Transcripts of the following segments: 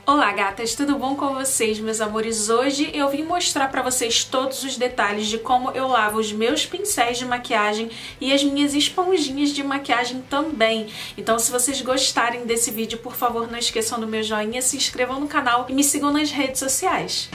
Olá gatas, tudo bom com vocês, meus amores? Hoje eu vim mostrar pra vocês todos os detalhes de como eu lavo os meus pincéis de maquiagem e as minhas esponjinhas de maquiagem também. Então se vocês gostarem desse vídeo, por favor não esqueçam do meu joinha, se inscrevam no canal e me sigam nas redes sociais.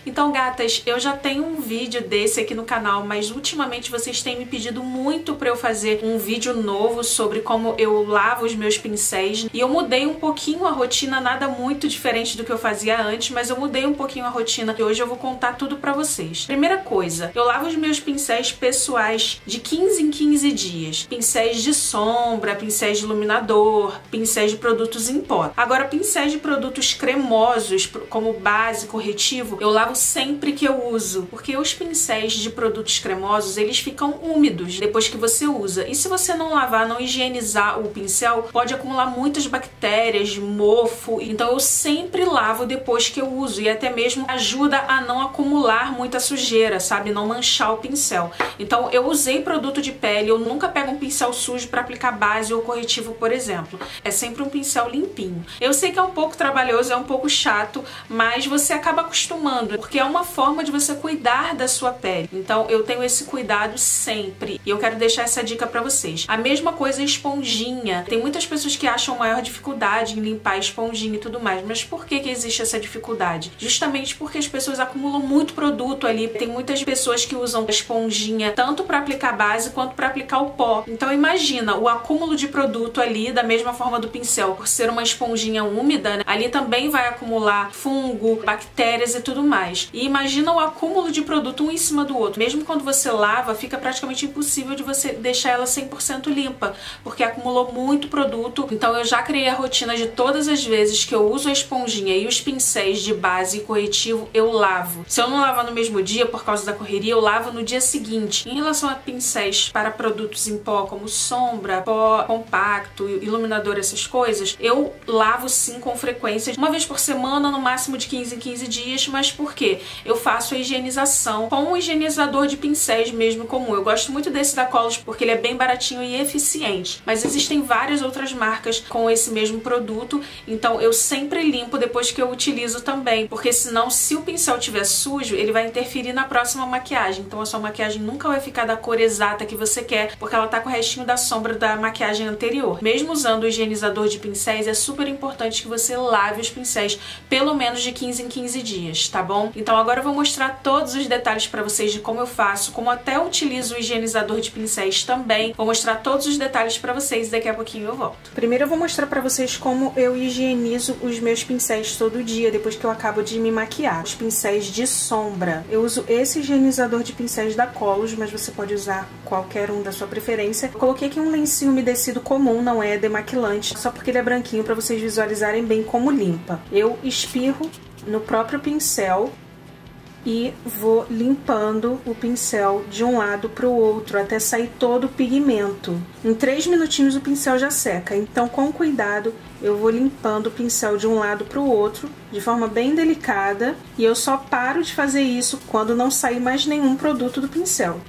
Então, gatas, eu já tenho um vídeo desse aqui no canal, mas ultimamente vocês têm me pedido muito pra eu fazer um vídeo novo sobre como eu lavo os meus pincéis. E eu mudei um pouquinho a rotina, nada muito diferente do que eu fazia antes, mas eu mudei um pouquinho a rotina e hoje eu vou contar tudo pra vocês. Primeira coisa, eu lavo os meus pincéis pessoais de 15 em 15 dias. Pincéis de sombra, pincéis de iluminador, pincéis de produtos em pó. Agora, pincéis de produtos cremosos, como base, corretivo, eu lavo sempre que eu uso, porque os pincéis de produtos cremosos, eles ficam úmidos depois que você usa. E se você não lavar, não higienizar o pincel, pode acumular muitas bactérias, mofo. Então eu sempre lavo depois que eu uso e até mesmo ajuda a não acumular muita sujeira, sabe? Não manchar o pincel. Então eu usei produto de pele, eu nunca pego um pincel sujo para aplicar base ou corretivo, por exemplo. É sempre um pincel limpinho. Eu sei que é um pouco trabalhoso, é um pouco chato, mas você acaba acostumando, porque é uma forma de você cuidar da sua pele. Então eu tenho esse cuidado sempre e eu quero deixar essa dica pra vocês. A mesma coisa a esponjinha. Tem muitas pessoas que acham maior dificuldade em limpar a esponjinha e tudo mais, mas por que existe essa dificuldade? Justamente porque as pessoas acumulam muito produto ali. Tem muitas pessoas que usam a esponjinha tanto pra aplicar base quanto pra aplicar o pó. Então imagina o acúmulo de produto ali, da mesma forma do pincel, por ser uma esponjinha úmida, né? Ali também vai acumular fungo, bactérias e tudo mais. E imagina o acúmulo de produto um em cima do outro. Mesmo quando você lava, fica praticamente impossível de você deixar ela 100% limpa, porque acumulou muito produto. Então eu já criei a rotina de todas as vezes que eu uso a esponjinha e os pincéis de base e corretivo, eu lavo. Se eu não lavar no mesmo dia, por causa da correria, eu lavo no dia seguinte. Em relação a pincéis para produtos em pó, como sombra, pó compacto, iluminador, essas coisas, eu lavo sim com frequência, uma vez por semana, no máximo de 15 em 15 dias, mas por quê? Eu faço a higienização com um higienizador de pincéis mesmo comum. Eu gosto muito desse da Colors porque ele é bem baratinho e eficiente. Mas existem várias outras marcas com esse mesmo produto, então eu sempre limpo depois que eu utilizo também, porque senão, se o pincel estiver sujo, ele vai interferir na próxima maquiagem. Então a sua maquiagem nunca vai ficar da cor exata que você quer, porque ela tá com o restinho da sombra da maquiagem anterior. Mesmo usando o higienizador de pincéis, é super importante que você lave os pincéis pelo menos de 15 em 15 dias, tá bom? Então agora eu vou mostrar todos os detalhes pra vocês de como eu faço, como até utilizo o higienizador de pincéis também. Vou mostrar todos os detalhes pra vocês e daqui a pouquinho eu volto. Primeiro eu vou mostrar pra vocês como eu higienizo os meus pincéis todo dia, depois que eu acabo de me maquiar. Os pincéis de sombra. Eu uso esse higienizador de pincéis da Colors, mas você pode usar qualquer um da sua preferência. Eu coloquei aqui um lencinho umedecido comum, não é demaquilante, só porque ele é branquinho pra vocês visualizarem bem como limpa. Eu espirro no próprio pincel e vou limpando o pincel de um lado para o outro até sair todo o pigmento. Em 3 minutinhos o pincel já seca, então com cuidado eu vou limpando o pincel de um lado para o outro de forma bem delicada, e eu só paro de fazer isso quando não sair mais nenhum produto do pincel.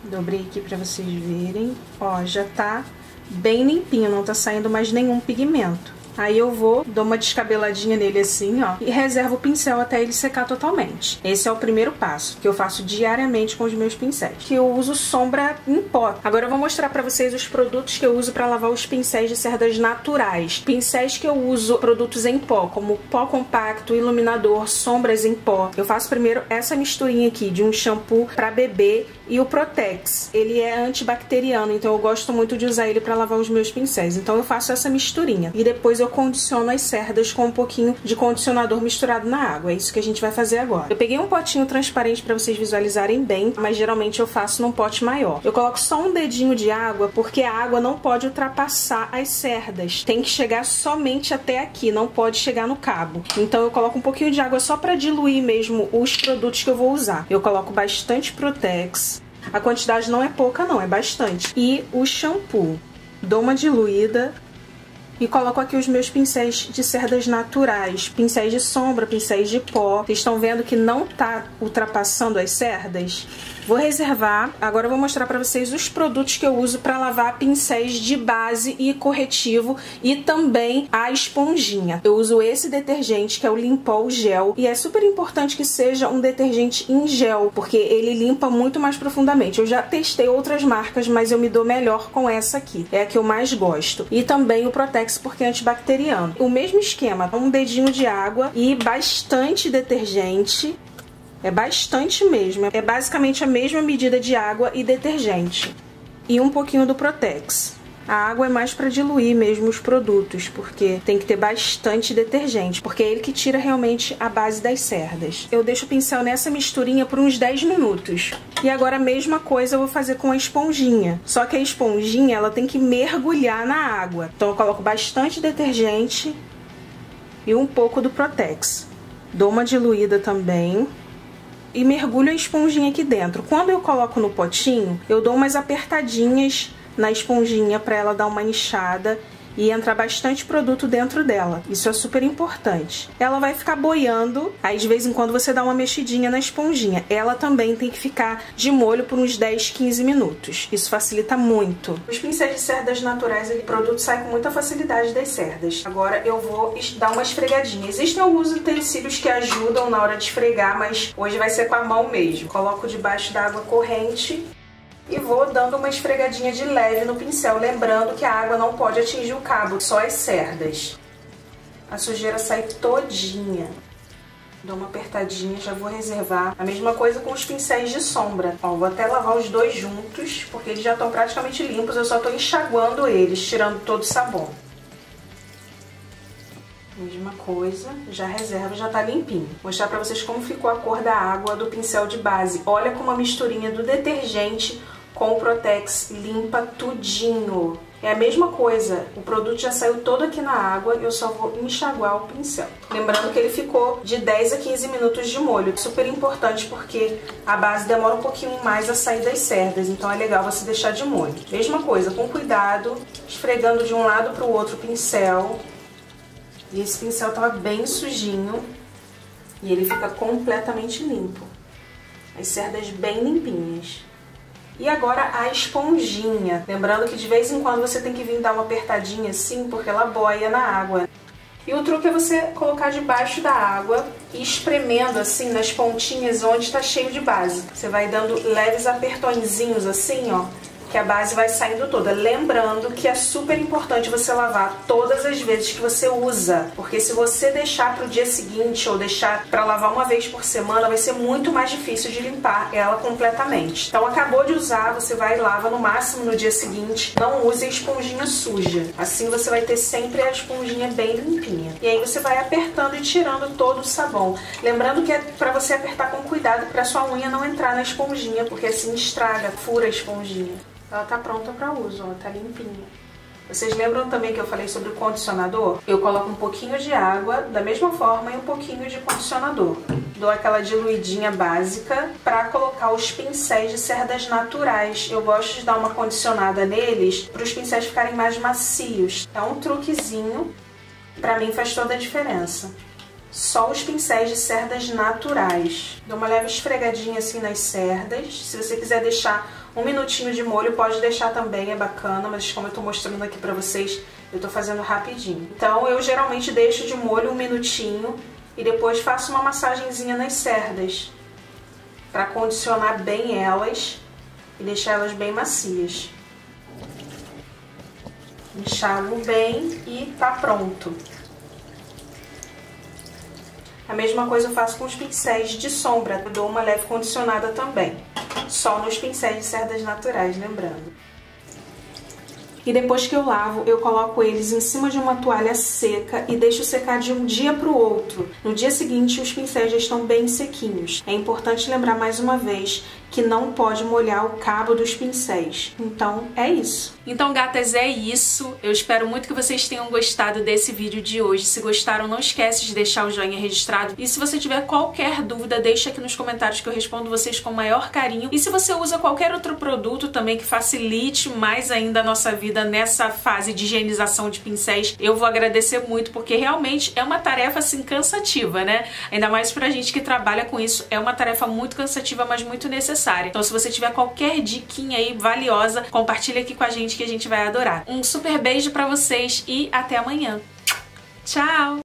Dobrei aqui para vocês verem, ó, já tá bem limpinho, não tá saindo mais nenhum pigmento. Aí eu vou, dou uma descabeladinha nele assim, ó, e reservo o pincel até ele secar totalmente. Esse é o primeiro passo, que eu faço diariamente com os meus pincéis. Que eu uso sombra em pó. Agora eu vou mostrar pra vocês os produtos que eu uso pra lavar os pincéis de cerdas naturais. Pincéis que eu uso produtos em pó, como pó compacto, iluminador, sombras em pó. Eu faço primeiro essa misturinha aqui de um shampoo pra bebê e o Protex. Ele é antibacteriano, então eu gosto muito de usar ele pra lavar os meus pincéis. Então eu faço essa misturinha. E depois eu condiciono as cerdas com um pouquinho de condicionador misturado na água. É isso que a gente vai fazer agora. Eu peguei um potinho transparente pra vocês visualizarem bem, mas geralmente eu faço num pote maior. Eu coloco só um dedinho de água, porque a água não pode ultrapassar as cerdas. Tem que chegar somente até aqui, não pode chegar no cabo. Então eu coloco um pouquinho de água só pra diluir mesmo os produtos que eu vou usar. Eu coloco bastante Protex. A quantidade não é pouca não, é bastante. E o shampoo. Dou uma diluída e coloco aqui os meus pincéis de cerdas naturais, pincéis de sombra, pincéis de pó. Vocês estão vendo que não tá ultrapassando as cerdas? Vou reservar. Agora eu vou mostrar pra vocês os produtos que eu uso pra lavar pincéis de base e corretivo e também a esponjinha. Eu uso esse detergente que é o Limpol Gel e é super importante que seja um detergente em gel, porque ele limpa muito mais profundamente. Eu já testei outras marcas, mas eu me dou melhor com essa aqui. É a que eu mais gosto. E também o Protex, porque é antibacteriano. O mesmo esquema, um dedinho de água e bastante detergente. É bastante mesmo, é basicamente a mesma medida de água e detergente. E um pouquinho do Protex. A água é mais para diluir mesmo os produtos, porque tem que ter bastante detergente, porque é ele que tira realmente a base das cerdas. Eu deixo o pincel nessa misturinha por uns 10 minutos. E agora a mesma coisa eu vou fazer com a esponjinha. Só que a esponjinha, ela tem que mergulhar na água. Então eu coloco bastante detergente e um pouco do Protex. Dou uma diluída também. E mergulho a esponjinha aqui dentro. Quando eu coloco no potinho, eu dou umas apertadinhas na esponjinha para ela dar uma inchada e entrar bastante produto dentro dela. Isso é super importante. Ela vai ficar boiando, aí de vez em quando você dá uma mexidinha na esponjinha. Ela também tem que ficar de molho por uns 10, 15 minutos. Isso facilita muito. Os pincéis de cerdas naturais, o produto sai com muita facilidade das cerdas. Agora eu vou dar uma esfregadinha. Existem alguns utensílios que ajudam na hora de esfregar, mas hoje vai ser com a mão mesmo. Coloco debaixo da água corrente e vou dando uma esfregadinha de leve no pincel, lembrando que a água não pode atingir o cabo, só as cerdas. A sujeira sai todinha. Dou uma apertadinha, já vou reservar. A mesma coisa com os pincéis de sombra. Ó, vou até lavar os dois juntos, porque eles já estão praticamente limpos, eu só estou enxaguando eles, tirando todo o sabão. Mesma coisa, já reserva, já tá limpinho. Vou mostrar pra vocês como ficou a cor da água do pincel de base. Olha como a misturinha do detergente com o Protex limpa tudinho. É a mesma coisa, o produto já saiu todo aqui na água, eu só vou enxaguar o pincel. Lembrando que ele ficou de 10 a 15 minutos de molho. Super importante porque a base demora um pouquinho mais a sair das cerdas, então é legal você deixar de molho. Mesma coisa, com cuidado, esfregando de um lado pro outro o pincel. E esse pincel tava bem sujinho e ele fica completamente limpo. As cerdas bem limpinhas. E agora a esponjinha. Lembrando que de vez em quando você tem que vir dar uma apertadinha assim, porque ela boia na água. E o truque é você colocar debaixo da água e espremendo assim nas pontinhas onde está cheio de base. Você vai dando leves apertõezinhos assim, ó, que a base vai saindo toda. Lembrando que é super importante você lavar todas as vezes que você usa, porque se você deixar para o dia seguinte ou deixar para lavar uma vez por semana, vai ser muito mais difícil de limpar ela completamente. Então acabou de usar, você vai e lava no máximo no dia seguinte. Não use a esponjinha suja, assim você vai ter sempre a esponjinha bem limpinha. E aí você vai apertando e tirando todo o sabão. Lembrando que é para você apertar com cuidado para sua unha não entrar na esponjinha, porque assim estraga, fura a esponjinha. Ela tá pronta para uso, ó, tá limpinha. Vocês lembram também que eu falei sobre o condicionador? Eu coloco um pouquinho de água, da mesma forma, e um pouquinho de condicionador. Dou aquela diluidinha básica para colocar os pincéis de cerdas naturais. Eu gosto de dar uma condicionada neles para os pincéis ficarem mais macios. É um truquezinho, para mim faz toda a diferença. Só os pincéis de cerdas naturais. Dou uma leve esfregadinha assim nas cerdas. Se você quiser deixar um minutinho de molho, pode deixar também, é bacana, mas como eu tô mostrando aqui pra vocês, eu tô fazendo rapidinho. Então eu geralmente deixo de molho um minutinho e depois faço uma massagenzinha nas cerdas pra condicionar bem elas e deixar elas bem macias. Enxago bem e tá pronto. A mesma coisa eu faço com os pincéis de sombra, eu dou uma leve condicionada também. Só nos pincéis de cerdas naturais, lembrando. E depois que eu lavo, eu coloco eles em cima de uma toalha seca e deixo secar de um dia para o outro. No dia seguinte, os pincéis já estão bem sequinhos. É importante lembrar mais uma vez que não pode molhar o cabo dos pincéis. Então, é isso. Então, gatas, é isso. Eu espero muito que vocês tenham gostado desse vídeo de hoje. Se gostaram, não esquece de deixar o joinha registrado. E se você tiver qualquer dúvida, deixa aqui nos comentários que eu respondo vocês com o maior carinho. E se você usa qualquer outro produto também que facilite mais ainda a nossa vida ainda nessa fase de higienização de pincéis, eu vou agradecer muito, porque realmente é uma tarefa assim cansativa, né? Ainda mais pra gente que trabalha com isso, é uma tarefa muito cansativa, mas muito necessária. Então se você tiver qualquer diquinha aí valiosa, compartilha aqui com a gente que a gente vai adorar. Um super beijo pra vocês e até amanhã. Tchau!